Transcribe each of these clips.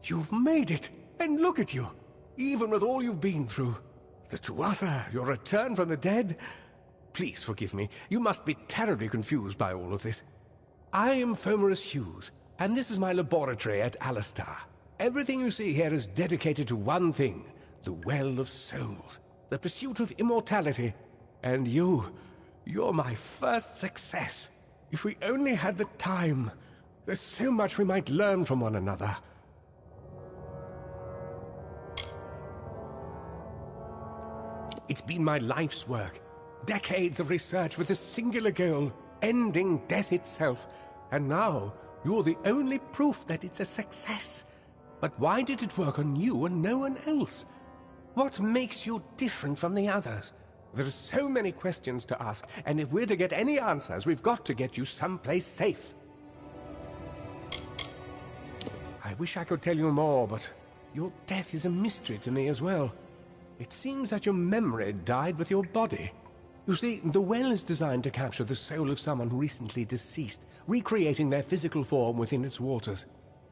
You've made it! And look at you! Even with all you've been through. The Tuatha, your return from the dead. Please forgive me. You must be terribly confused by all of this. I am Fomerus Hughes, and this is my laboratory at Alistar. Everything you see here is dedicated to one thing, the Well of Souls, the pursuit of immortality. And you're my first success. If we only had the time, there's so much we might learn from one another. It's been my life's work. Decades of research with a singular goal, ending death itself. And now, you're the only proof that it's a success. But why did it work on you and no one else? What makes you different from the others? There are so many questions to ask, and if we're to get any answers, we've got to get you someplace safe. I wish I could tell you more, but your death is a mystery to me as well. It seems that your memory died with your body. You see, the well is designed to capture the soul of someone recently deceased, recreating their physical form within its waters.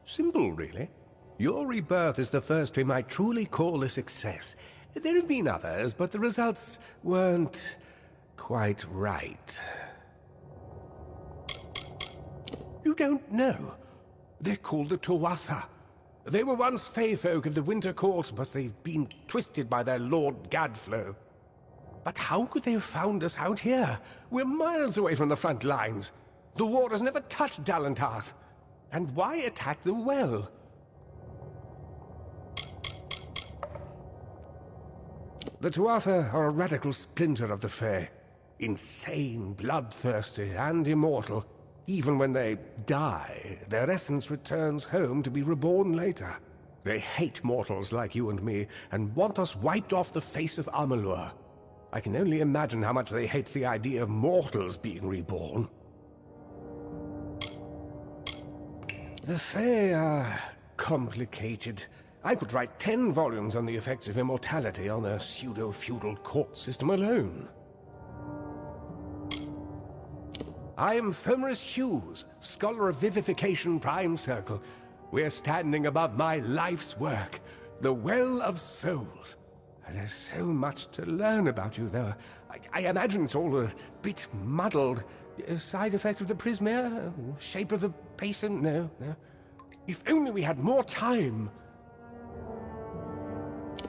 Simple, really. Your rebirth is the first we might truly call a success. There have been others, but the results weren't quite right. You don't know. They're called the Tuatha. They were once Fey folk of the Winter Court, but they've been twisted by their Lord Gadflow. But how could they have found us out here? We're miles away from the front lines. The war has never touched Dalantarth. And why attack the well? The Tuatha are a radical splinter of the Fey. Insane, bloodthirsty, and immortal. Even when they die, their essence returns home to be reborn later. They hate mortals like you and me, and want us wiped off the face of Amalur. I can only imagine how much they hate the idea of mortals being reborn. The Fae are complicated. I could write 10 volumes on the effects of immortality on their pseudo-feudal court system alone. I am Fomerus Hughes, Scholar of Vivification Prime Circle. We're standing above my life's work, the Well of Souls. There's so much to learn about you, though. I imagine it's all a bit muddled. A side effect of the prismere? Shape of the basin? No. If only we had more time.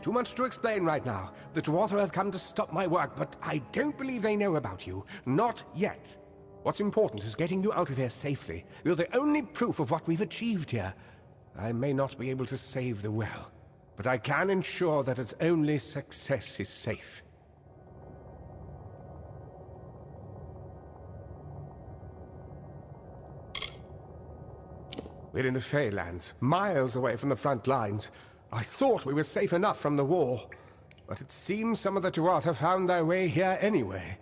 Too much to explain right now. The Tuatha have come to stop my work, but I don't believe they know about you. Not yet. What's important is getting you out of here safely. You're the only proof of what we've achieved here. I may not be able to save the well, but I can ensure that its only success is safe. We're in the Feylands, miles away from the front lines. I thought we were safe enough from the war, but it seems some of the Tuatha found their way here anyway.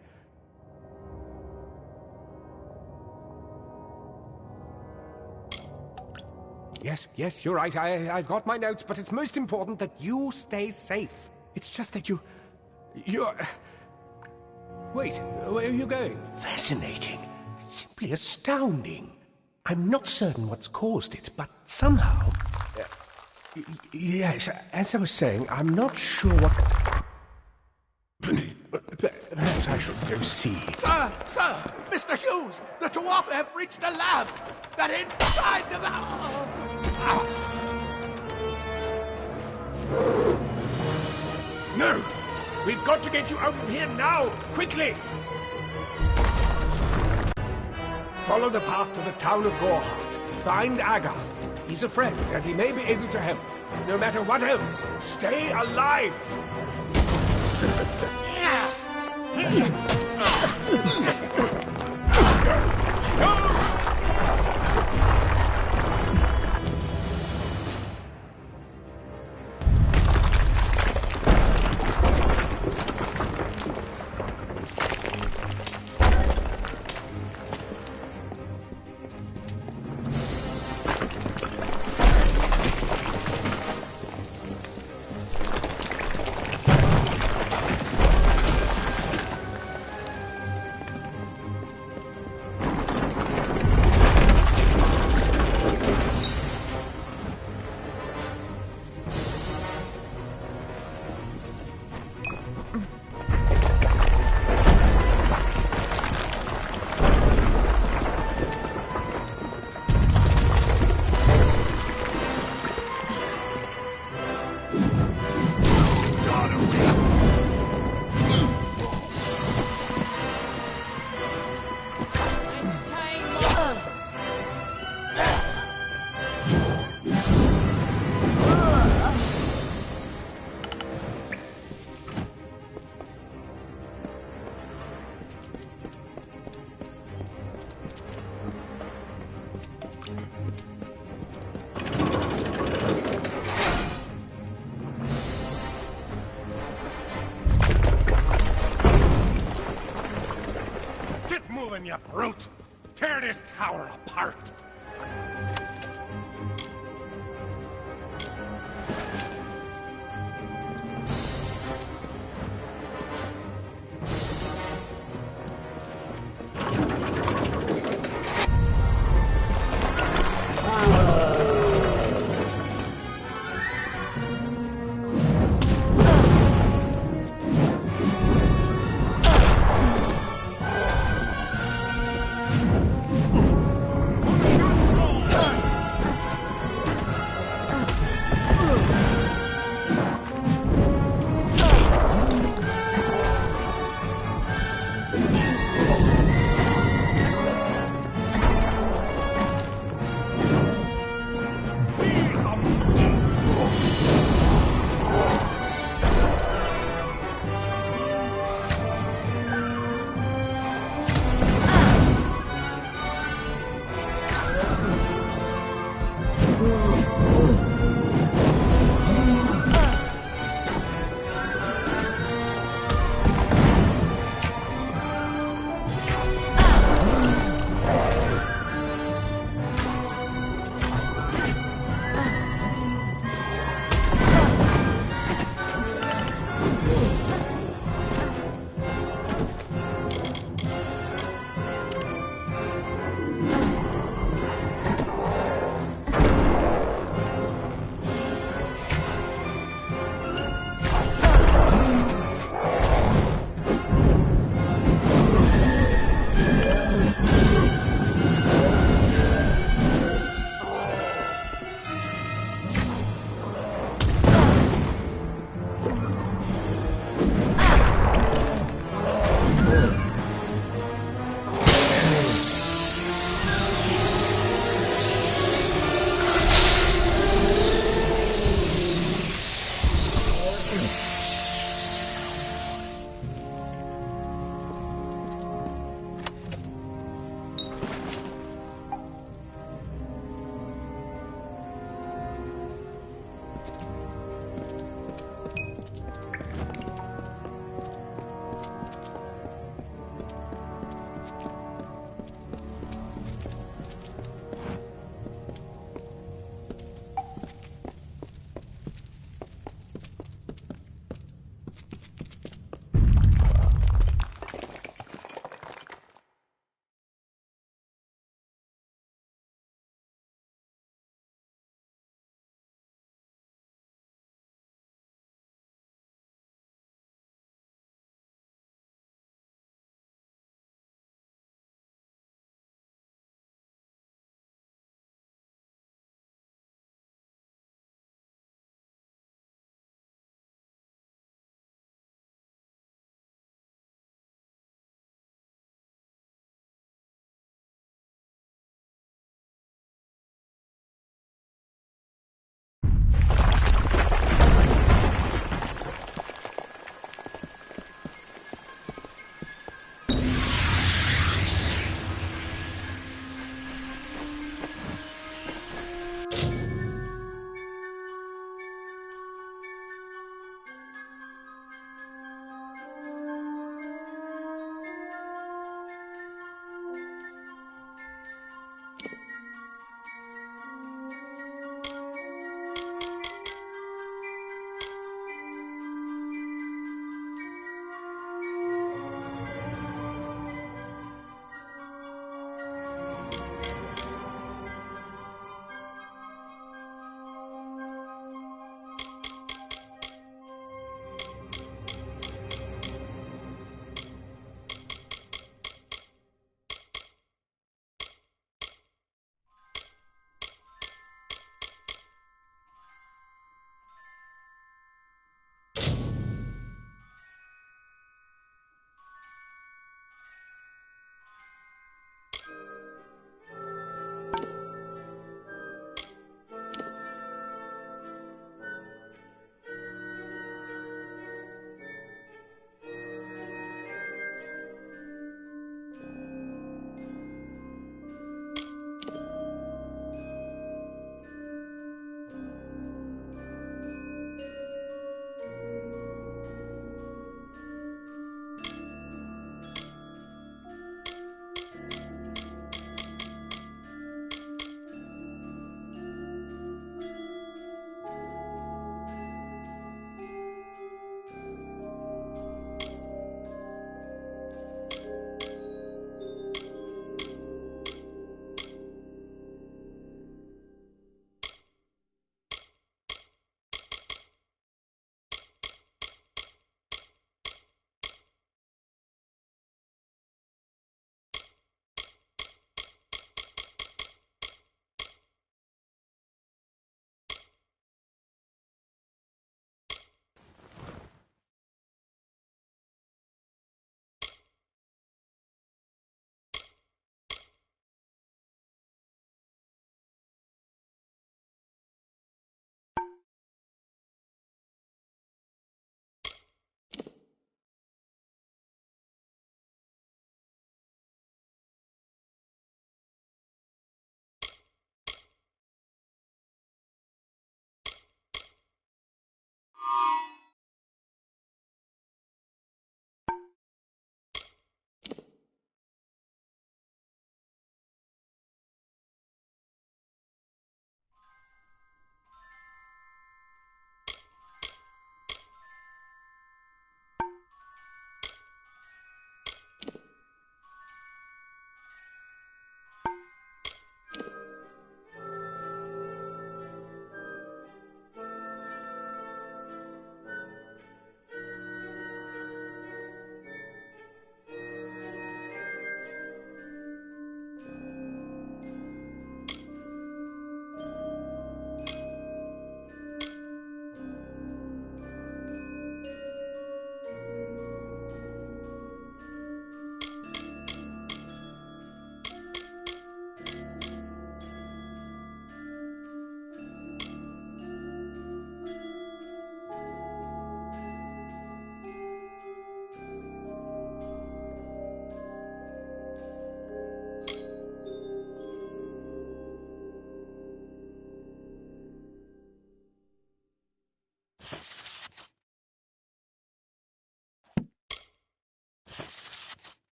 Yes, you're right. I've got my notes, but it's most important that you stay safe. It's just that you're... Wait, where are you going? Fascinating. Simply astounding. I'm not certain what's caused it, but somehow... yes, as I was saying, I'm not sure what... Perhaps I should go see. Sir! Mr. Hughes! The Tuatha have reached the lab! They're inside the lab! No! We've got to get you out of here now! Quickly! Follow the path to the town of Gorhart. Find Agath. He's a friend, and he may be able to help. No matter what else, stay alive! you brute! Tear this tower apart!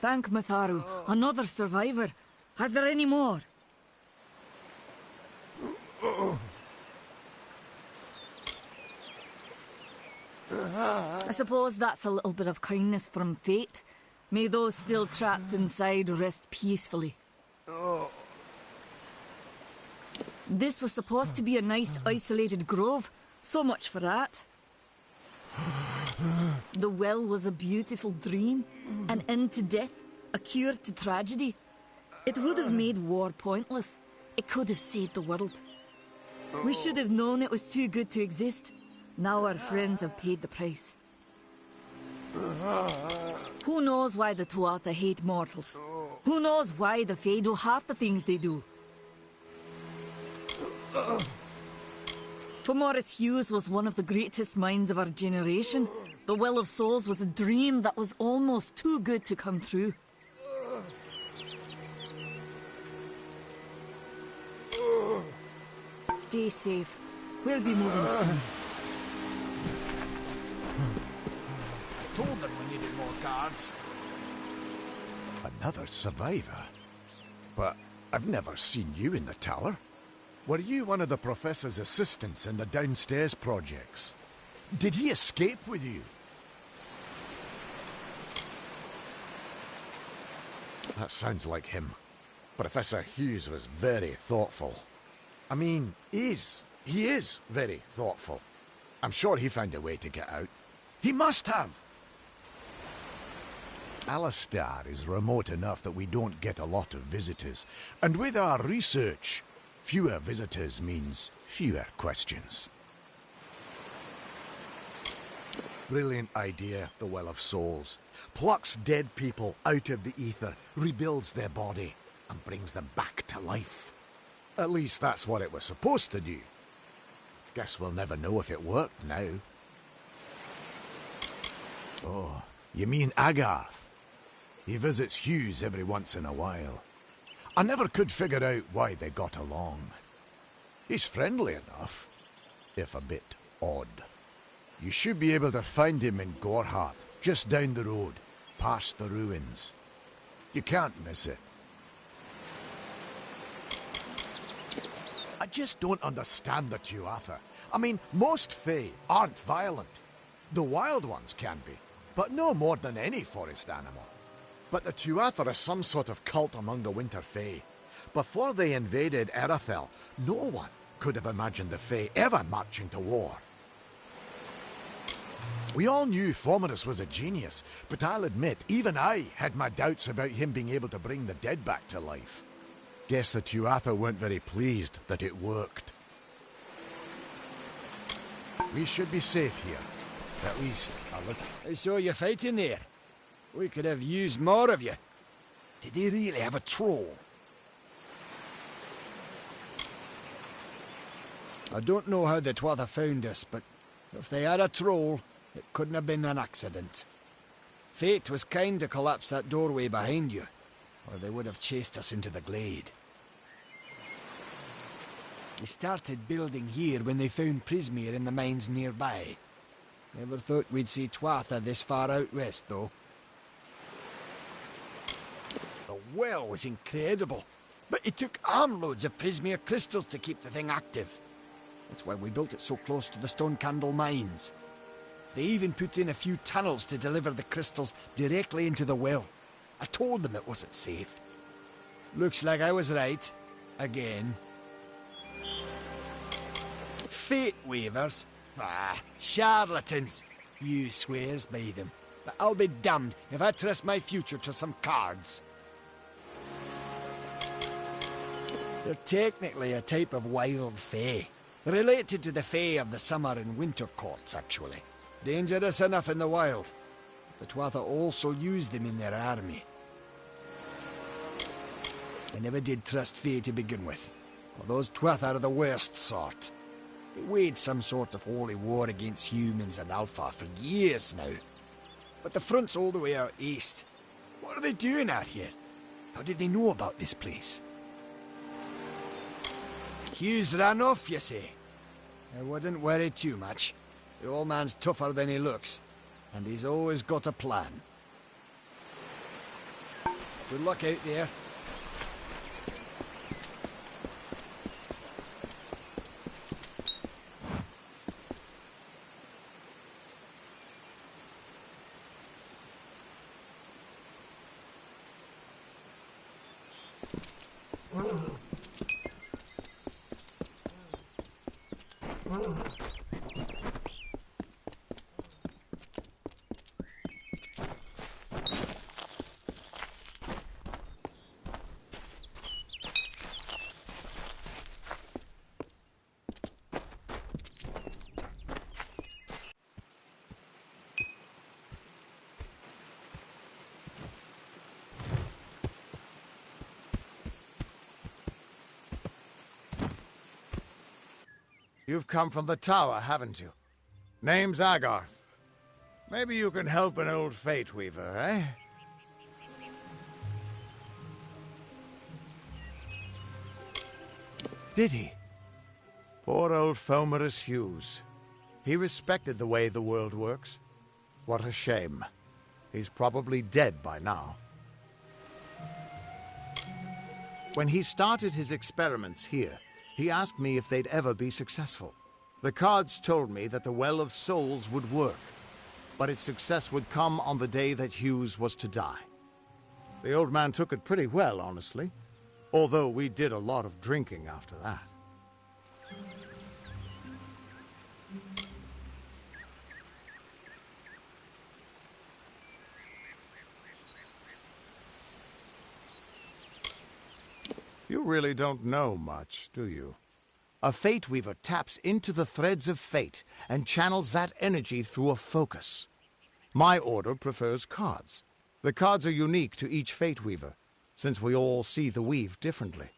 Thank Matharu, another survivor. Are there any more? I suppose that's a little bit of kindness from fate. May those still trapped inside rest peacefully. This was supposed to be a nice isolated grove. So much for that. The well was a beautiful dream, an end to death, a cure to tragedy. It would have made war pointless. It could have saved the world. We should have known it was too good to exist. Now our friends have paid the price. Who knows why the Tuatha hate mortals? Who knows why the Fae do half the things they do? For Morris Hughes was one of the greatest minds of our generation. The Well of Souls was a dream that was almost too good to come true. Stay safe. We'll be moving soon. I told them we needed more guards. Another survivor? But I've never seen you in the tower. Were you one of the Professor's assistants in the downstairs projects? Did he escape with you? That sounds like him. Professor Hughes was very thoughtful. I mean, he is very thoughtful. I'm sure he found a way to get out. He must have! Alistar is remote enough that we don't get a lot of visitors. And with our research, fewer visitors means fewer questions. Brilliant idea, the Well of Souls. Plucks dead people out of the ether, rebuilds their body, and brings them back to life. At least that's what it was supposed to do. Guess we'll never know if it worked now. Oh, you mean Agarth? He visits Hughes every once in a while. I never could figure out why they got along. He's friendly enough, if a bit odd. You should be able to find him in Gorhart, just down the road, past the ruins. You can't miss it. I just don't understand the Tuatha. I mean, most Fae aren't violent. The wild ones can be, but no more than any forest animal. But the Tuatha are some sort of cult among the Winter Fae. Before they invaded Erythel, no one could have imagined the Fae ever marching to war. We all knew Fomerus was a genius, but I'll admit, even I had my doubts about him being able to bring the dead back to life. Guess the Tuatha weren't very pleased that it worked. We should be safe here. At least, I'll look. I saw you fighting there. We could have used more of you. Did they really have a troll? I don't know how the Tuatha found us, but if they had a troll, it couldn't have been an accident. Fate was kind to collapse that doorway behind you, or they would have chased us into the glade. We started building here when they found Prismere in the mines nearby. Never thought we'd see Tuatha this far out west, though. The well was incredible, but it took armloads of Prismere crystals to keep the thing active. That's why we built it so close to the Stone Candle mines. They even put in a few tunnels to deliver the crystals directly into the well. I told them it wasn't safe. Looks like I was right. Again. Fate weavers? Ah, charlatans. You swears by them. But I'll be damned if I trust my future to some cards. They're technically a type of wild fae. Related to the fae of the summer and winter courts, actually. Dangerous enough in the wild. The Tuatha also use them in their army. I never did trust fae to begin with. Well, those Tuatha are the worst sort. They waged some sort of holy war against humans and Alpha for years now. But the front's all the way out east. What are they doing out here? How did they know about this place? Hughes ran off, you say? I wouldn't worry too much. The old man's tougher than he looks, and he's always got a plan. Good luck out there. You've come from the tower, haven't you? Name's Agarth. Maybe you can help an old Fate Weaver, eh? Did he? Poor old Fomerus Hughes. He respected the way the world works. What a shame. He's probably dead by now. When he started his experiments here, he asked me if they'd ever be successful. The cards told me that the Well of Souls would work, but its success would come on the day that Hughes was to die. The old man took it pretty well, honestly, although we did a lot of drinking after that. You really don't know much, do you? A Fate Weaver taps into the threads of fate and channels that energy through a focus. My order prefers cards. The cards are unique to each Fate Weaver, since we all see the weave differently.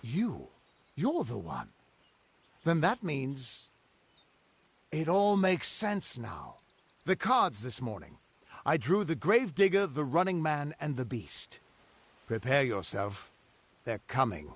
You're the one. Then that means... It all makes sense now. The cards this morning. I drew the Gravedigger, the Running Man, and the Beast. Prepare yourself. They're coming.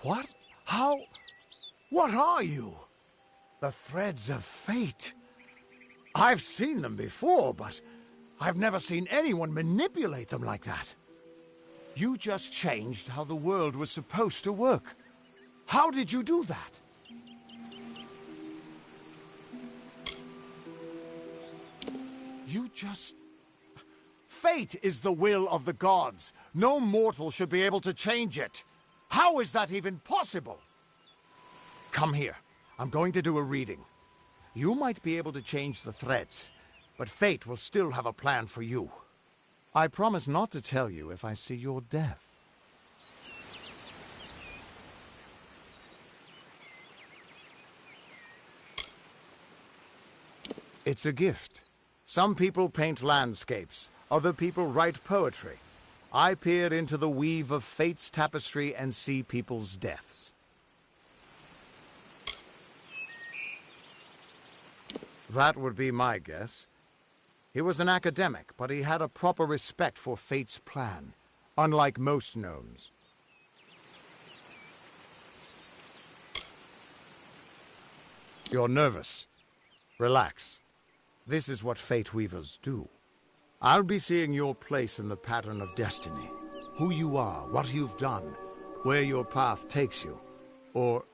What? How? What are you? The threads of fate. I've seen them before, but I've never seen anyone manipulate them like that. You just changed how the world was supposed to work. How did you do that? You just... Fate is the will of the gods. No mortal should be able to change it. How is that even possible? Come here. I'm going to do a reading. You might be able to change the threads, but fate will still have a plan for you. I promise not to tell you if I see your death. It's a gift. Some people paint landscapes, other people write poetry. I peer into the weave of fate's tapestry and see people's deaths. That would be my guess. He was an academic, but he had a proper respect for fate's plan, unlike most gnomes. You're nervous. Relax. This is what fate weavers do. I'll be seeing your place in the pattern of destiny. Who you are, what you've done, where your path takes you. Or,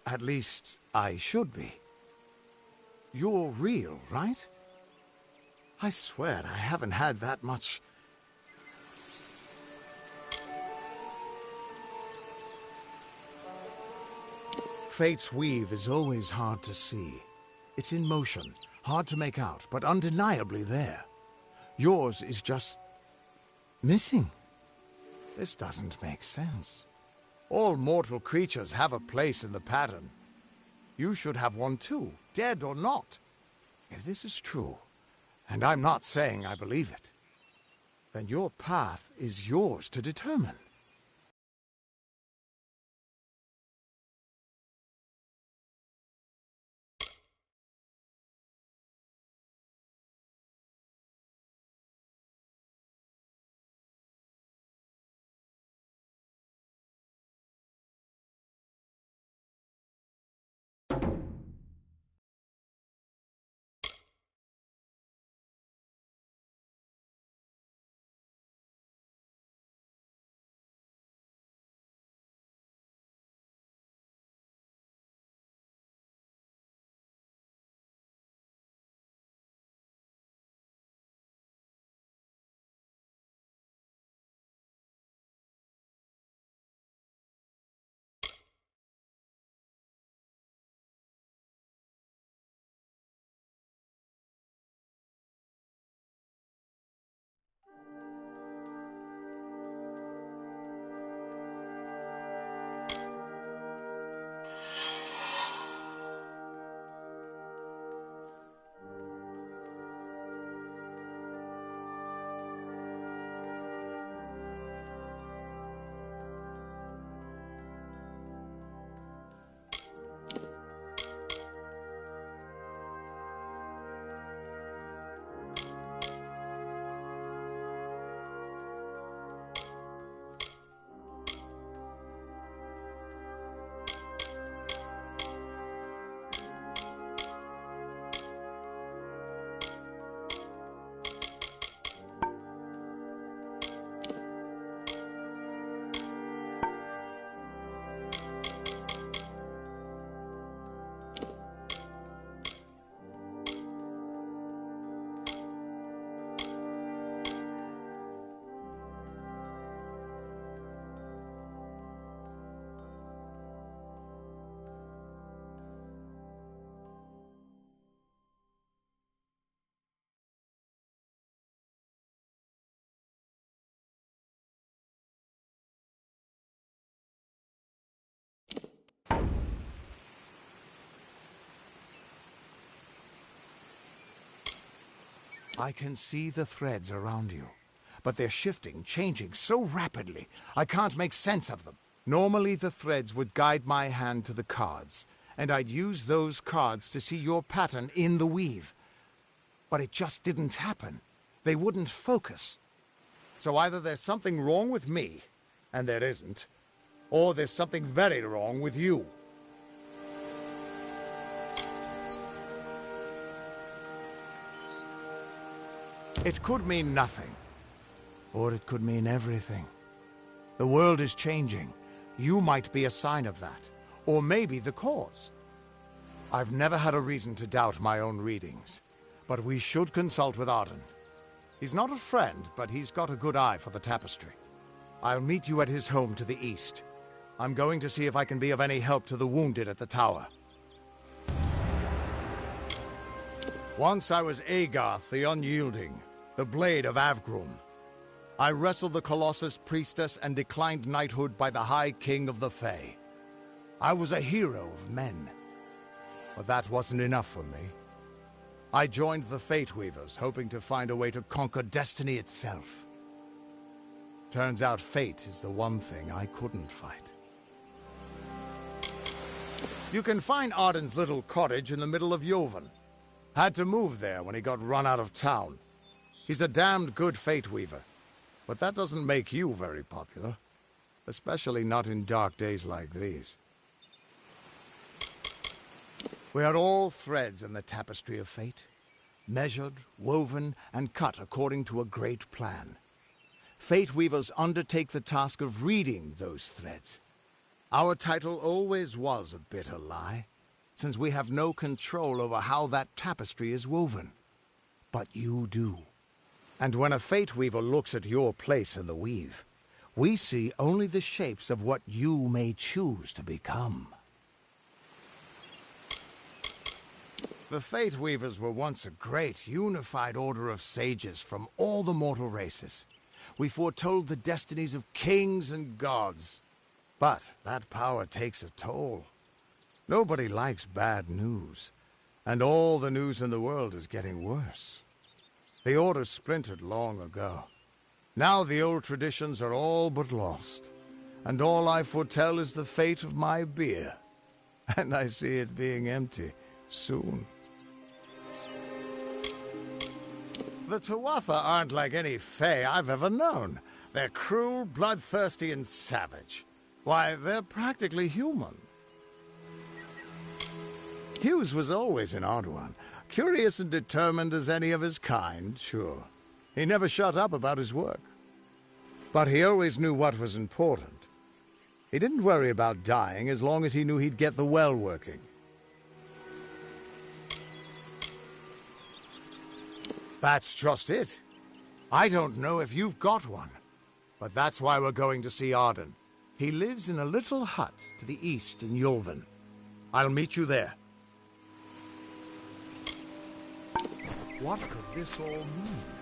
at least, I should be. You're real, right? I swear I haven't had that much... Fate's weave is always hard to see. It's in motion, hard to make out, but undeniably there. Yours is just... missing. This doesn't make sense. All mortal creatures have a place in the pattern. You should have one too, dead or not. If this is true, and I'm not saying I believe it, then your path is yours to determine. I can see the threads around you, but they're shifting, changing so rapidly, I can't make sense of them. Normally the threads would guide my hand to the cards, and I'd use those cards to see your pattern in the weave. But it just didn't happen. They wouldn't focus. So either there's something wrong with me, and there isn't, or there's something very wrong with you. It could mean nothing, or it could mean everything. The world is changing. You might be a sign of that, or maybe the cause. I've never had a reason to doubt my own readings, but we should consult with Arden. He's not a friend, but he's got a good eye for the tapestry. I'll meet you at his home to the east. I'm going to see if I can be of any help to the wounded at the tower. Once I was Agarth the Unyielding, the Blade of Avgrum. I wrestled the Colossus priestess and declined knighthood by the High King of the Fae. I was a hero of men. But that wasn't enough for me. I joined the Fate Weavers, hoping to find a way to conquer destiny itself. Turns out fate is the one thing I couldn't fight. You can find Arden's little cottage in the middle of Joven. Had to move there when he got run out of town. He's a damned good Fate Weaver, but that doesn't make you very popular. Especially not in dark days like these. We are all threads in the tapestry of fate, measured, woven, and cut according to a great plan. Fate Weavers undertake the task of reading those threads. Our title always was a bitter lie, since we have no control over how that tapestry is woven. But you do. And when a Fate Weaver looks at your place in the weave, we see only the shapes of what you may choose to become. The Fate Weavers were once a great, unified order of sages from all the mortal races. We foretold the destinies of kings and gods. But that power takes a toll. Nobody likes bad news, and all the news in the world is getting worse. The Order splintered long ago. Now the old traditions are all but lost, and all I foretell is the fate of my beer. And I see it being empty soon. The Tuatha aren't like any Fae I've ever known. They're cruel, bloodthirsty, and savage. Why, they're practically human. Hughes was always an odd one. Curious and determined as any of his kind, sure. He never shut up about his work. But he always knew what was important. He didn't worry about dying as long as he knew he'd get the well working. That's just it. I don't know if you've got one, but that's why we're going to see Arden. He lives in a little hut to the east in Joven. I'll meet you there. What could this all mean?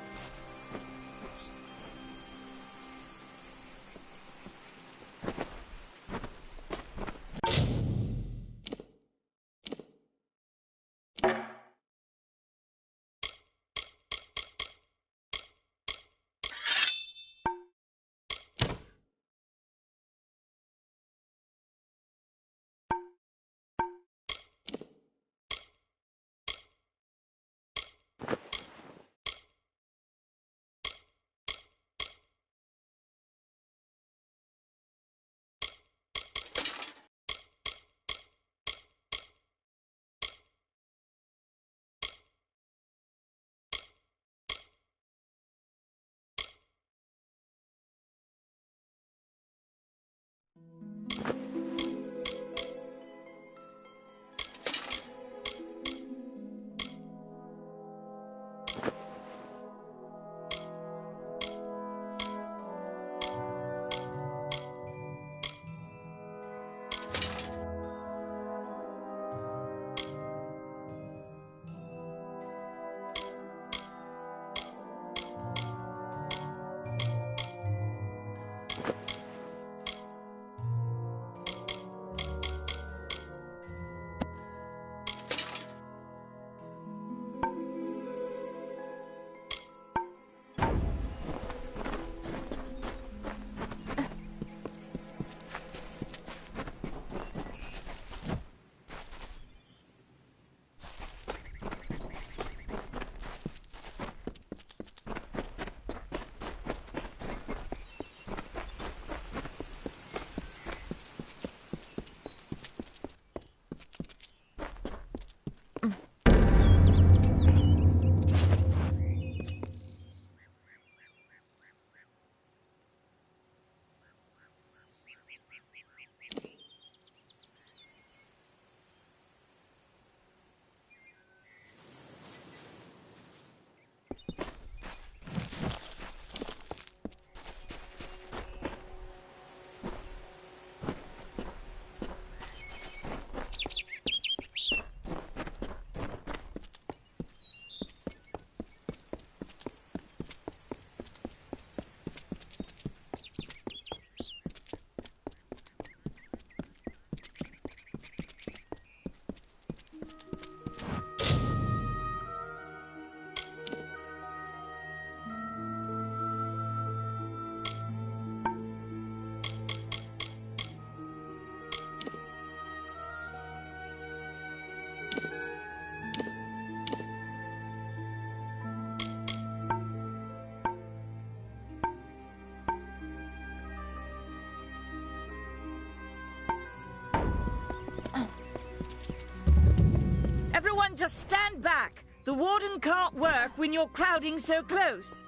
men, just stand back. The warden can't work when you're crowding so close.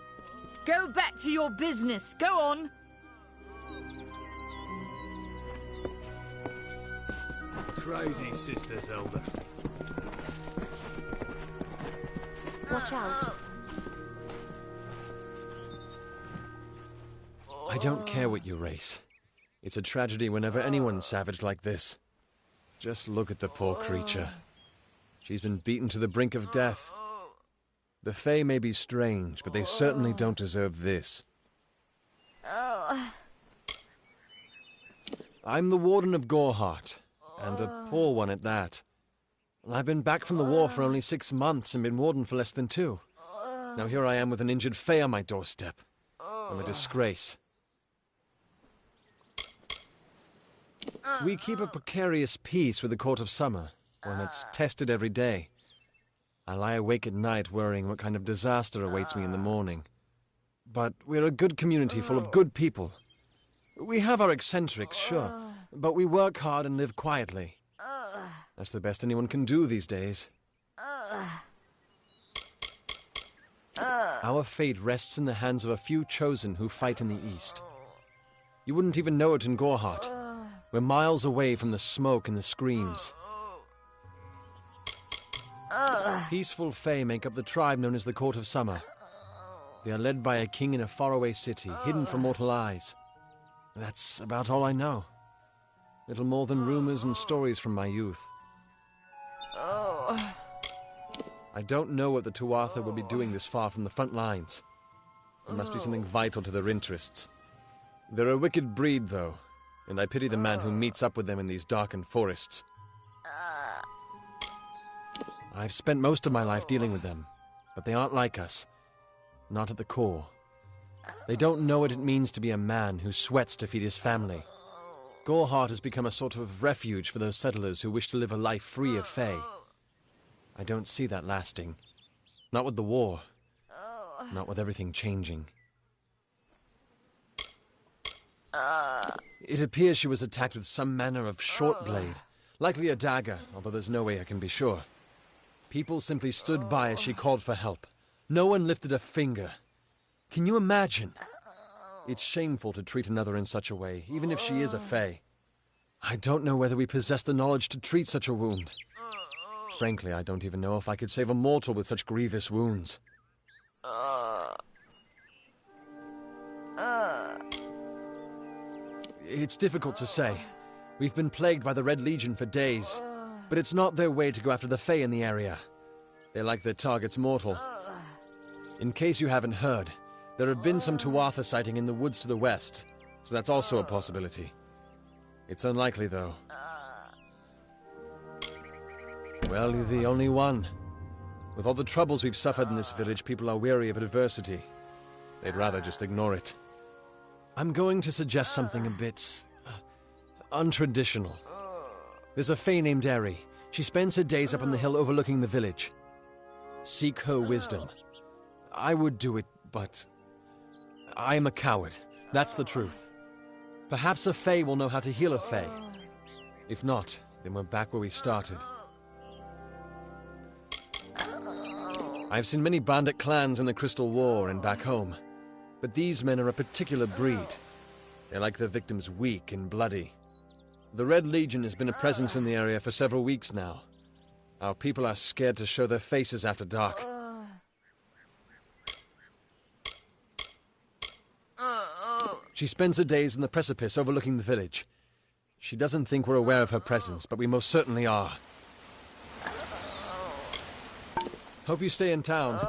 Go back to your business. Go on. Crazy Sister Zelda. Watch out. I don't care what you race. It's a tragedy whenever anyone's savaged like this. Just look at the poor creature. She's been beaten to the brink of death. The Fae may be strange, but they certainly don't deserve this. I'm the Warden of Goreheart, and a poor one at that. I've been back from the war for only 6 months and been Warden for less than 2. Now here I am with an injured Fae on my doorstep. I'm a disgrace. We keep a precarious peace with the Court of Summer, one that's tested every day. I lie awake at night worrying what kind of disaster awaits me in the morning. But we're a good community full of good people. We have our eccentrics, sure, but we work hard and live quietly. That's the best anyone can do these days. Our fate rests in the hands of a few chosen who fight in the east. You wouldn't even know it in Goreheart. We're miles away from the smoke and the screams. Peaceful Fae make up the tribe known as the Court of Summer. They are led by a king in a faraway city, hidden from mortal eyes. That's about all I know. Little more than rumors and stories from my youth. I don't know what the Tuatha would be doing this far from the front lines. There must be something vital to their interests. They're a wicked breed, though, and I pity the man who meets up with them in these darkened forests. I've spent most of my life dealing with them, but they aren't like us. Not at the core. They don't know what it means to be a man who sweats to feed his family. Goreheart has become a sort of refuge for those settlers who wish to live a life free of Fae. I don't see that lasting. Not with the war. Not with everything changing. It appears she was attacked with some manner of short blade. Likely a dagger, although there's no way I can be sure. People simply stood by as she called for help. No one lifted a finger. Can you imagine? It's shameful to treat another in such a way, even if she is a Fae. I don't know whether we possess the knowledge to treat such a wound. Frankly, I don't even know if I could save a mortal with such grievous wounds. It's difficult to say. We've been plagued by the Red Legion for days, but it's not their way to go after the Fae in the area. They like their targets mortal. In case you haven't heard, there have been some Tuatha sighting in the woods to the west, so that's also a possibility. It's unlikely, though. Well, you're the only one. With all the troubles we've suffered in this village, people are weary of adversity. They'd rather just ignore it. I'm going to suggest something a bit untraditional. There's a Fae named Eri. She spends her days up on the hill overlooking the village. Seek her wisdom. I would do it, but I am a coward. That's the truth. Perhaps a Fae will know how to heal a Fae. If not, then we're back where we started. I've seen many bandit clans in the Crystal War and back home, but these men are a particular breed. They like their victims weak and bloody. The Red Legion has been a presence in the area for several weeks now. Our people are scared to show their faces after dark. She spends her days in the precipice overlooking the village. She doesn't think we're aware of her presence, but we most certainly are. Hope you stay in town.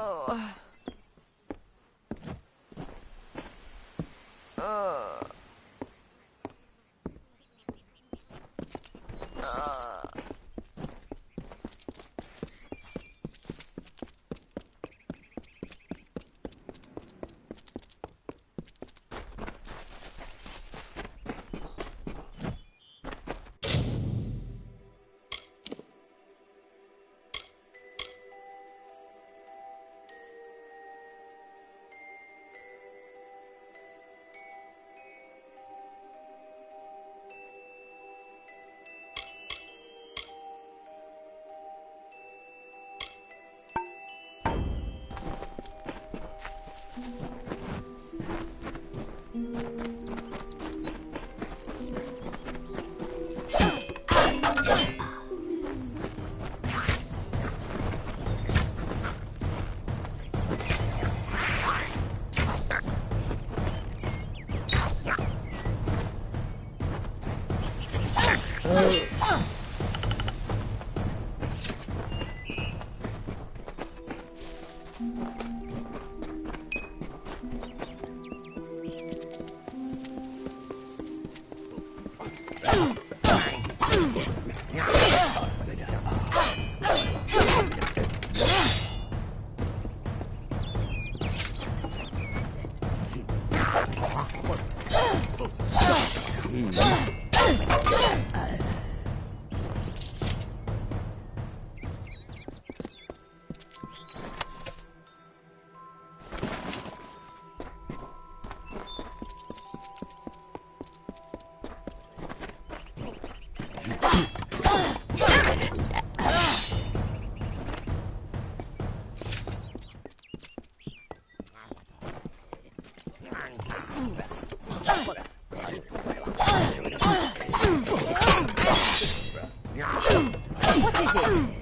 What is it?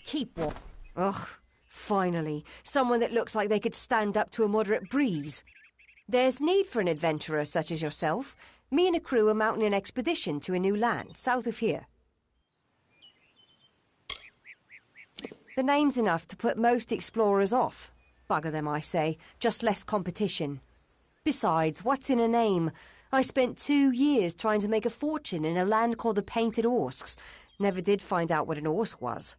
Keep what? Ugh, finally. Someone that looks like they could stand up to a moderate breeze. There's need for an adventurer such as yourself. Me and a crew are mounting an expedition to a new land, south of here. The name's enough to put most explorers off. Bugger them, I say. Just less competition. Besides, what's in a name? I spent 2 years trying to make a fortune in a land called the Painted Orsks. Never did find out what an Orsk was.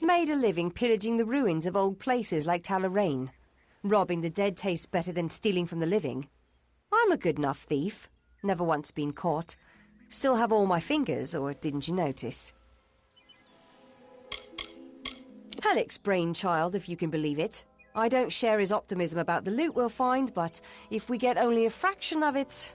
Made a living pillaging the ruins of old places like Talarain. Robbing the dead tastes better than stealing from the living. I'm a good enough thief. Never once been caught. Still have all my fingers, or didn't you notice? Halleck's brainchild, if you can believe it. I don't share his optimism about the loot we'll find, but if we get only a fraction of it...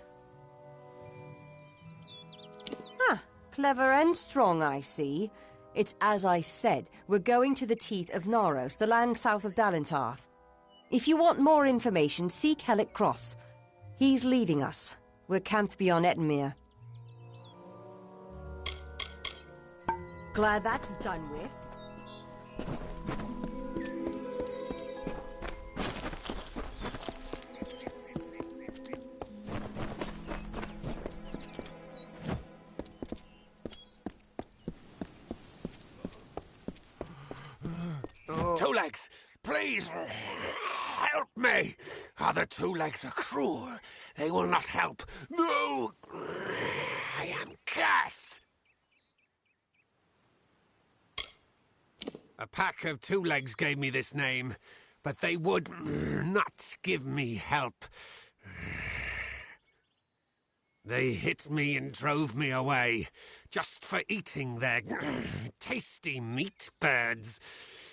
Ah, clever and strong, I see. It's as I said, we're going to the teeth of Naros, the land south of Dalentarth. If you want more information, seek Halleck Cross. He's leading us. We're camped beyond Ettenmere. Glad that's done with. Two Legs, please, help me. Other Two Legs are cruel. They will not help. No, I am cursed. A pack of Two Legs gave me this name, but they would not give me help. They hit me and drove me away, just for eating their tasty meat birds.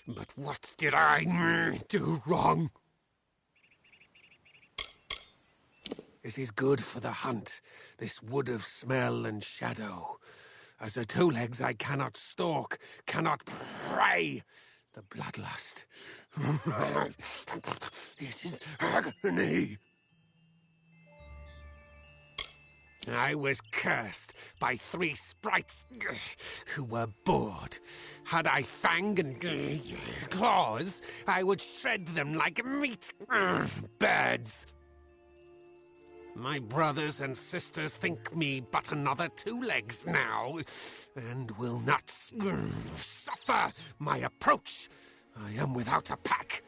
But what did I do wrong? It is good for the hunt, this wood of smell and shadow. As a Two Legs I cannot stalk, cannot prey. The bloodlust. It is agony. I was cursed by 3 sprites who were bored. Had I fang and claws, I would shred them like meat birds. My brothers and sisters think me but another Two Legs now, and will not suffer my approach. I am without a pack.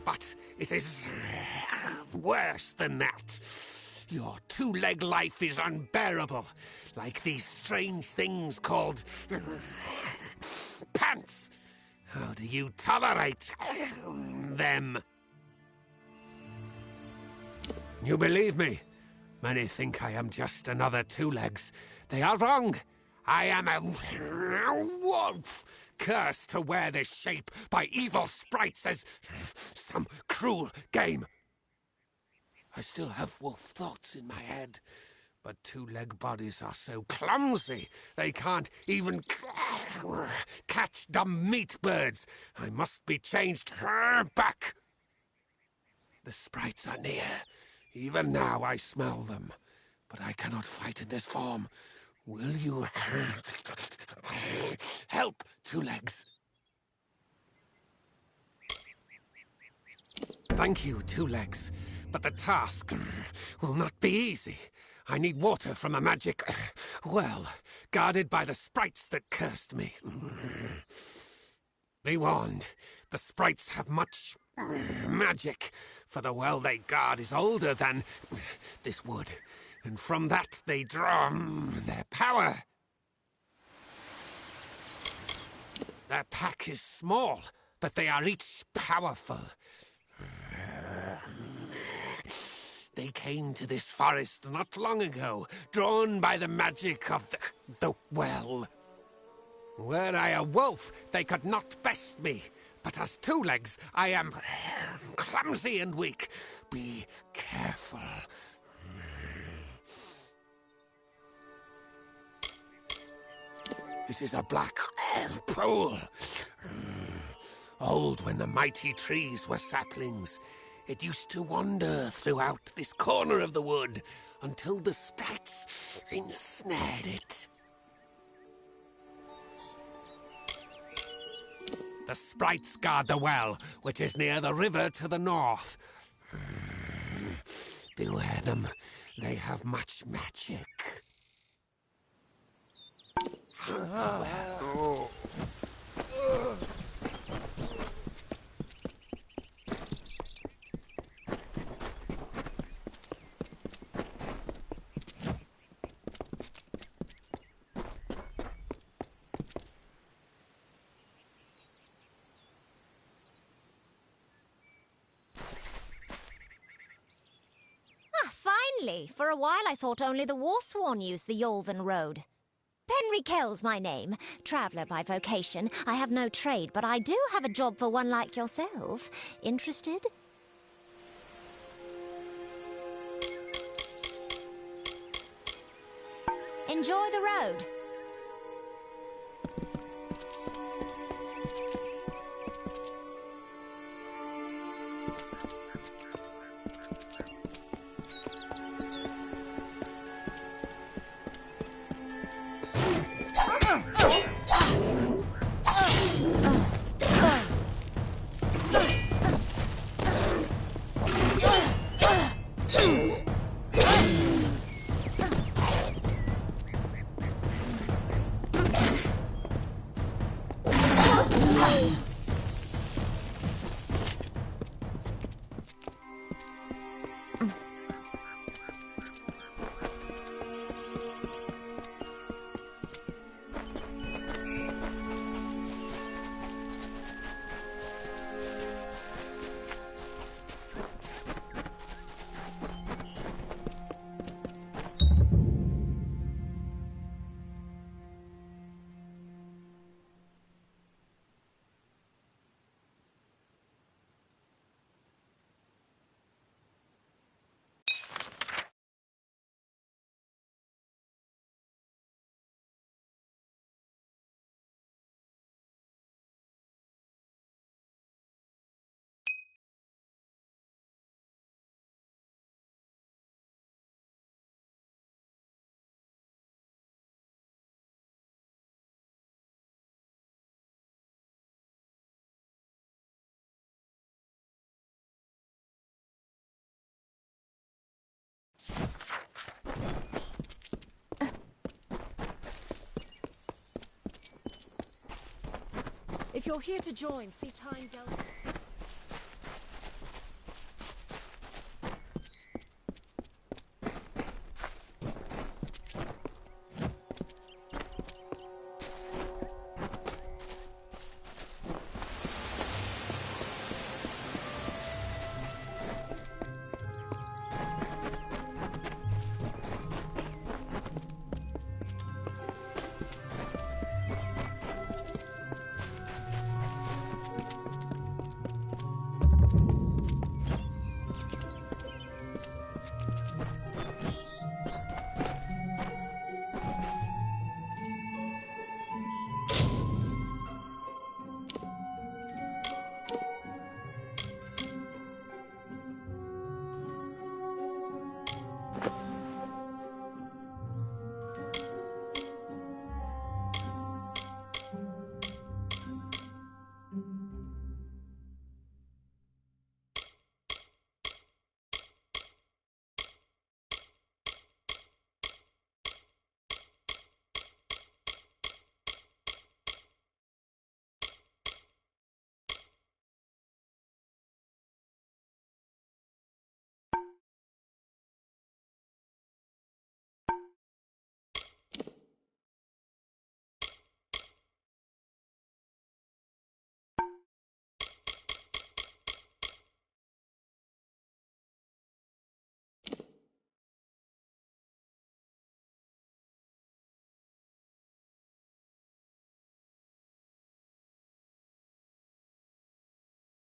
But it is worse than that. Your Two-Leg life is unbearable, like these strange things called pants. How do you tolerate them? You believe me? Many think I am just another Two Legs. They are wrong. I am a wolf, cursed to wear this shape by evil sprites as some cruel game. I still have wolf thoughts in my head, but Two-Leg bodies are so clumsy, they can't even catch dumb meat birds. I must be changed back. The sprites are near. Even now I smell them, but I cannot fight in this form. Will you help, Two Legs? Thank you, Two Legs, but the task will not be easy. I need water from a magic well, guarded by the sprites that cursed me. Be warned, the sprites have much magic, for the well they guard is older than this wood, and from that they draw their power. Their pack is small, but they are each powerful. They came to this forest not long ago, drawn by the magic of the well. Were I a wolf, they could not best me. But as Two Legs, I am clumsy and weak. Be careful. This is a black pool. Old when the mighty trees were saplings. It used to wander throughout this corner of the wood until the sprites ensnared it. The sprites guard the well, which is near the river to the north. Beware them. They have much magic. Finally! For a while I thought only the Warsworn used the Yolven Road. Penry Kell's my name. Traveller by vocation. I have no trade, but I do have a job for one like yourself. Interested? Enjoy the road. If you're here to join, see time down.